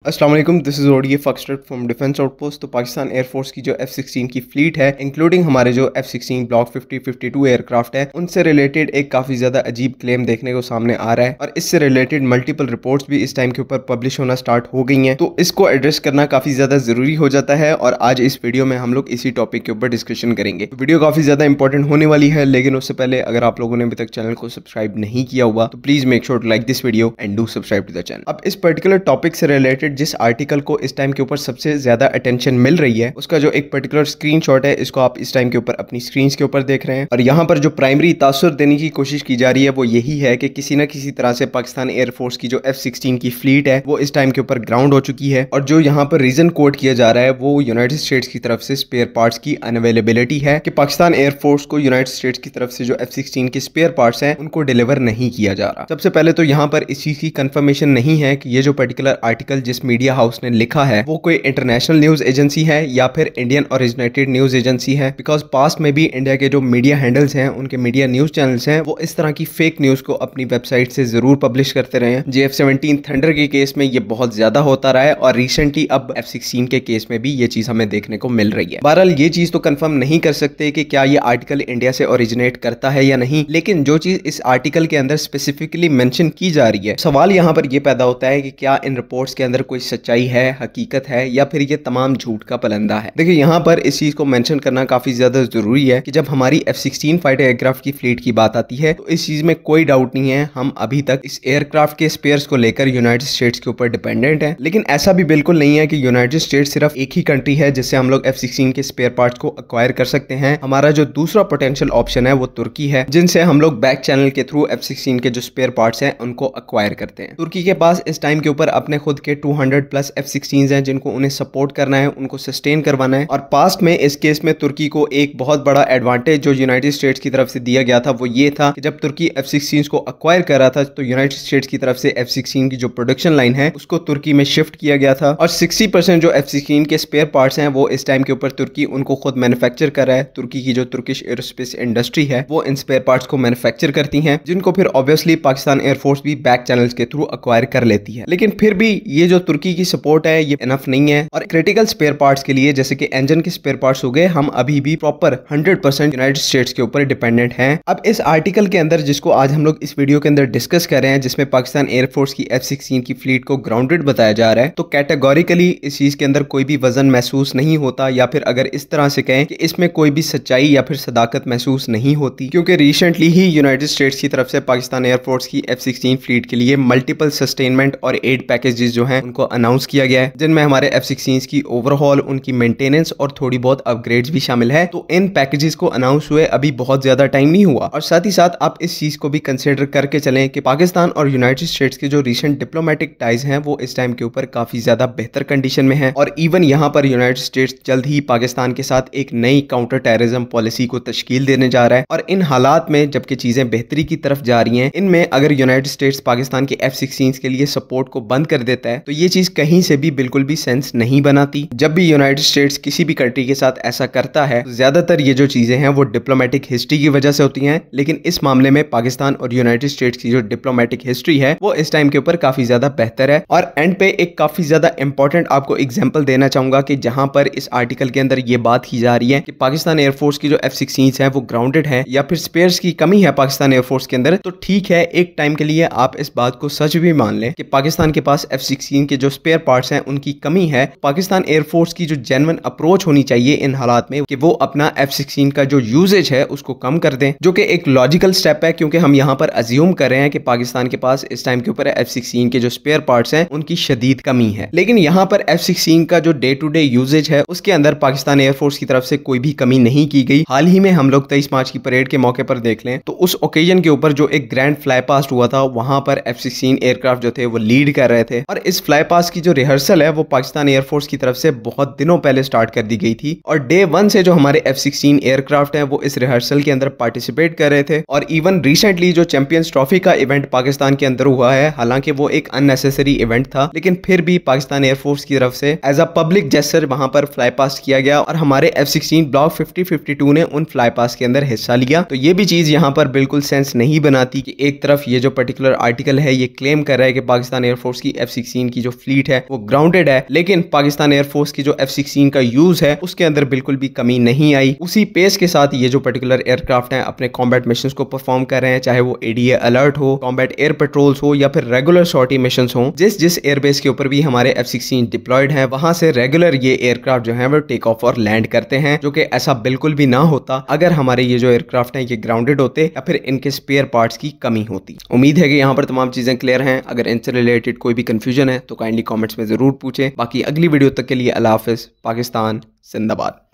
अस्सलाम वालेकुम, this is ODA foxtrot from defence outpost. तो पाकिस्तान एयरफोर्स की जो F-16 की फ्लीट है, इंक्लूडिंग हमारे जो F-16 ब्लॉक 50-52 एयरक्राफ्ट है, उनसे रिलेटेड एक काफ़ी ज़्यादा अजीब क्लेम देखने को सामने आ रहा है और इससे रिलेटेड मल्टीपल रिपोर्ट्स भी इस टाइम के ऊपर पब्लिश होना स्टार्ट हो गई हैं। तो इसको एड्रेस करना काफ़ी ज़्यादा ज़रूरी हो जाता है और आज इस वीडियो में हम लोग इसी टॉपिक के ऊपर डिस्कशन करेंगे। तो वीडियो काफ़ी ज़्यादा इंपॉर्टेंट होने वाली है, लेकिन उससे पहले अगर आप लोगों ने अभी तक चैनल को सब्सक्राइब नहीं किया हुआ तो please make sure to like this video and do subscribe to the channel. अब इस पर्टिकुलर टॉपिक से रिलेटेड जिस आर्टिकल को इस टाइम के ऊपर सबसे ज्यादा अटेंशन मिल रही है, उसका जो एक पर्टिकुलर स्क्रीनशॉट है, इसको आप इस टाइम के ऊपर अपनी स्क्रीन के ऊपर देख रहे हैं। और यहाँ पर जो प्राइमरी तासुर देने की कोशिश की जा रही है वो यही है कि किसी न किसी तरह से पाकिस्तान एयरफोर्स की जो F-16 की फ्लीट है वो इस टाइम के ऊपर ग्राउंड हो चुकी है। और जो यहाँ पर रीजन कोट किया जा रहा है वो यूनाइटेड स्टेट्स की तरफ से स्पेयर पार्ट्स की अनअवेलेबिलिटी है कि पाकिस्तान एयरफोर्स को यूनाइटेड स्टेट्स की तरफ से जो F-16 के स्पेयर पार्ट्स हैं उनको डिलीवर नहीं किया जा रहा। सबसे पहले तो यहाँ पर इस चीज की कंफर्मेशन नहीं है कि ये जो पर्टिकुलर आर्टिकल जिस मीडिया हाउस ने लिखा है वो कोई इंटरनेशनल न्यूज एजेंसी है या फिर इंडियन ओरिजिनेटेड न्यूज एजेंसी है। बिकॉज पास्ट में भी इंडिया के जो मीडिया हैंडल्स हैं, उनके मीडिया न्यूज चैनल्स हैं, वो इस तरह की फेक न्यूज को अपनी वेबसाइट से जरूर पब्लिश करते रहे हैं। JF-17 थंडर के केस में ये बहुत ज्यादा होता रहा है और रिसेंटली अब F-16 के केस में भी ये चीज हमें देखने को मिल रही है। बहरहाल ये चीज तो कंफर्म नहीं कर सकते कि क्या ये आर्टिकल इंडिया से ओरिजिनेट करता है या नहीं, लेकिन जो चीज इस आर्टिकल के अंदर स्पेसिफिकली मेंशन की जा रही है, सवाल यहाँ पर यह पैदा होता है कि क्या इन रिपोर्ट्स के अंदर कोई सच्चाई है, हकीकत है, या फिर ये तमाम झूठ का पलंदा है। देखिए यहाँ पर इस चीज को मेंशन करना काफी ज्यादा जरूरी है कि जब हमारी F-16 फाइटर एयरक्राफ्ट की फ्लीट की बात आती है तो इस चीज में कोई डाउट नहीं है, हम अभी तक इस एयरक्राफ्ट के स्पेयर्स को लेकर यूनाइटेड स्टेट्स के ऊपर डिपेंडेंट है। लेकिन ऐसा भी बिल्कुल नहीं है कि यूनाइटेड स्टेट्स सिर्फ एक ही कंट्री है जिससे हम लोग F-16 के स्पेयर पार्ट्स को अक्वायर कर सकते हैं। हमारा जो दूसरा पोटेंशियल ऑप्शन है वो तुर्की है, जिनसे हम लोग बैक चैनल के थ्रू F-16 के जो स्पेयर पार्ट्स हैं उनको अक्वायर करते हैं। तुर्की के पास इस टाइम के ऊपर अपने खुद के 200+ F-16 हैं जिनको उन्हें सपोर्ट करना है, उनको सस्टेन करवाना है। और पास्ट में इस केस में तुर्की को एक बहुत बड़ा एडवांटेज जो यूनाइटेड स्टेट्स की तरफ से दिया गया था वो ये था कि जब तुर्की F-16 को अक्वायर कर रहा था तो यूनाइटेड स्टेट्स की तरफ से F-16 की जो प्रोडक्शन लाइन है उसको तुर्की में शिफ्ट किया गया था और 60% जो F-16 के स्पेयर पार्ट्स हैं वो इस टाइम के ऊपर तुर्की उनको खुद मैन्युफैक्चर कर रहा है। तुर्की की जो तुर्किश एरोस्पेस इंडस्ट्री है वो इन स्पेयर पार्ट्स को मैन्युफैक्चर करती है, जिनको फिर ऑब्वियसली पाकिस्तान एयरफोर्स भी बैक चैनल्स के थ्रू अक्वायर कर लेती है। लेकिन फिर भी ये जो तुर्की की सपोर्ट है ये इनफ नहीं है और क्रिटिकल स्पेयर पार्ट्स के लिए जैसे कि इंजन के स्पेयर पार्ट्स हो गए, हम अभी भी प्रॉपर 100% यूनाइटेड स्टेट्स के ऊपर डिपेंडेंट हैं। अब इस आर्टिकल के अंदर जिसको आज हम लोग इस वीडियो के अंदर डिस्कस कर रहे हैं, जिसमें पाकिस्तान एयरफोर्स की F-16 की फ्लीट को ग्राउंडेड बताया जा रहा है, तो कैटेगोरिकली इस चीज के अंदर कोई भी वजन महसूस नहीं होता, या फिर अगर इस तरह से कहें कि इसमें कोई भी सच्चाई या फिर सदाकत महसूस नहीं होती, क्योंकि रिसेंटली ही यूनाइटेड स्टेट्स की तरफ से पाकिस्तान एयरफोर्स की F-16 फ्लीट के लिए मल्टीपल सस्टेनमेंट और एड पैकेजेस जो हैं उनको अनाउंस किया गया है, जिनमें हमारे F-16 की ओवरऑल, उनकी मेंटेनेंस और थोड़ी बहुत अपग्रेड्स भी शामिल है। तो इन पैकेजेस को अनाउंस हुए अभी बहुत ज्यादा टाइम नहीं हुआ और साथ ही साथ आप इस चीज को भी कंसीडर करके चलें कि पाकिस्तान और यूनाइटेड स्टेट्स के जो रिसेंट डिप्लोमेटिक टाइज हैं वो इस टाइम के ऊपर काफी ज्यादा बेहतर कंडीशन में है और इवन यहाँ पर यूनाइटेड स्टेट्स जल्द ही पाकिस्तान के साथ एक नई काउंटर टेररिज्म पॉलिसी को तश्कील देने जा रहा है। और इन हालात में जबकि चीजें बेहतरी की तरफ जा रही हैं, इनमें अगर यूनाइटेड स्टेट्स पाकिस्तान के F-16 के लिए सपोर्ट को बंद कर देता है तो ये चीज कहीं से भी बिल्कुल भी सेंस नहीं बनाती। जब भी यूनाइटेड स्टेट्स किसी भी कंट्री के साथ ऐसा करता है तो ज्यादातर ये जो चीजें हैं वो डिप्लोमेटिक हिस्ट्री की वजह से होती हैं, लेकिन इस मामले में पाकिस्तान और यूनाइटेड स्टेट्स की जो डिप्लोमेटिक हिस्ट्री है वो इस टाइम के ऊपर काफी ज्यादा बेहतर है। और एंड पे एक काफी ज्यादा इंपॉर्टेंट आपको एग्जांपल देना चाहूंगा कि जहां पर इस आर्टिकल के अंदर ये बात की जा रही है कि पाकिस्तान एयरफोर्स की जो F-16 है वो ग्राउंडेड है या फिर स्पेयर्स की कमी है पाकिस्तान एयरफोर्स के अंदर, तो ठीक है, एक टाइम के लिए आप इस बात को सच भी मान लें कि पाकिस्तान के पास F-16 के जो स्पेयर पार्ट्स हैं उनकी कमी है। पाकिस्तान एयरफोर्स की जो जेन्युइन अप्रोच होनी चाहिए इन हालात में कि वो अपना F-16 का जो यूजेज है उसको कम कर दें, जो कि एक लॉजिकल स्टेप है, क्योंकि हम यहाँ पर अज्यूम कर रहे हैं कि पाकिस्तान के पास इस टाइम के ऊपर F-16 के जो स्पेयर पार्ट्स हैं उनकी शदीद कमी है। लेकिन यहाँ पर F-16 का जो डे टू डे यूजेज है उसके अंदर पाकिस्तान एयरफोर्स की तरफ से कोई भी कमी नहीं की गई। हाल ही में हम लोग 23 मार्च की परेड के मौके पर देख लें तो उस ओकेजन के ऊपर जो एक ग्रैंड फ्लाई पास्ट हुआ था वहां पर F-16 एयरक्राफ्ट जो थे वो लीड कर रहे थे और इस फ्लाई पास्ट की जो रिहर्सल है वो पाकिस्तान एयरफोर्स की तरफ से बहुत दिनों पहले स्टार्ट कर दी गई थी और डे 1 से जो हमारे F-16 एयरक्राफ्ट हैं वो इस रिहर्सल के अंदर पार्टिसिपेट कर रहे थे। और इवन रिसेंटली जो चैंपियंस ट्रॉफी का इवेंट पाकिस्तान के अंदर हुआ है, हालांकि वो एक अननेसेसरी इवेंट था, लेकिन फिर भी पाकिस्तान एयरफोर्स की तरफ से एज अ पब्लिक जेस्चर वहां पर फ्लाई पास्ट किया गया और हमारे F-16 ब्लॉक 50-52 ने उन फ्लाई पास्ट के अंदर हिस्सा लिया। तो ये भी चीज यहाँ पर बिल्कुल सेंस नहीं बनाती कि एक तरफ ये जो पर्टिकुलर आर्टिकल है ये क्लेम कर रहा है कि पाकिस्तान एयरफोर्स की F-16 की जो जो फ्लीट है वो ग्राउंडेड है, लेकिन पाकिस्तान एयरफोर्स की जो F-16 का यूज है उसके अंदर बिल्कुल भी कमी नहीं आई। उसी पेस के साथ ये जो पर्टिकुलर एयरक्राफ्ट हैं अपने कॉम्बैट मिशंस को परफॉर्म कर रहे हैं, चाहे वो ADA अलर्ट हो, कॉम्बैट एयर पेट्रोल्स हो या फिर रेगुलर सॉर्टी मिशंस हो। जिस एयरबेस के ऊपर भी हमारे F-16 डिप्लॉयड है वहां से रेगुलर ये एयरक्राफ्ट जो है वो टेक ऑफ और लैंड करते हैं, जो कि ऐसा बिल्कुल भी ना होता अगर हमारे ये जो एयरक्राफ्ट हैं ये ग्राउंडेड होते या फिर इनके स्पेयर पार्ट्स की कमी होती। उम्मीद है कि यहाँ पर तमाम चीजें क्लियर हैं। अगर इनसे रिलेटेड कोई भी कंफ्यूजन है तो काइंडली कमेंट्स में जरूर पूछें। बाकी अगली वीडियो तक के लिए अल्लाह हाफिज। पाकिस्तान जिंदाबाद।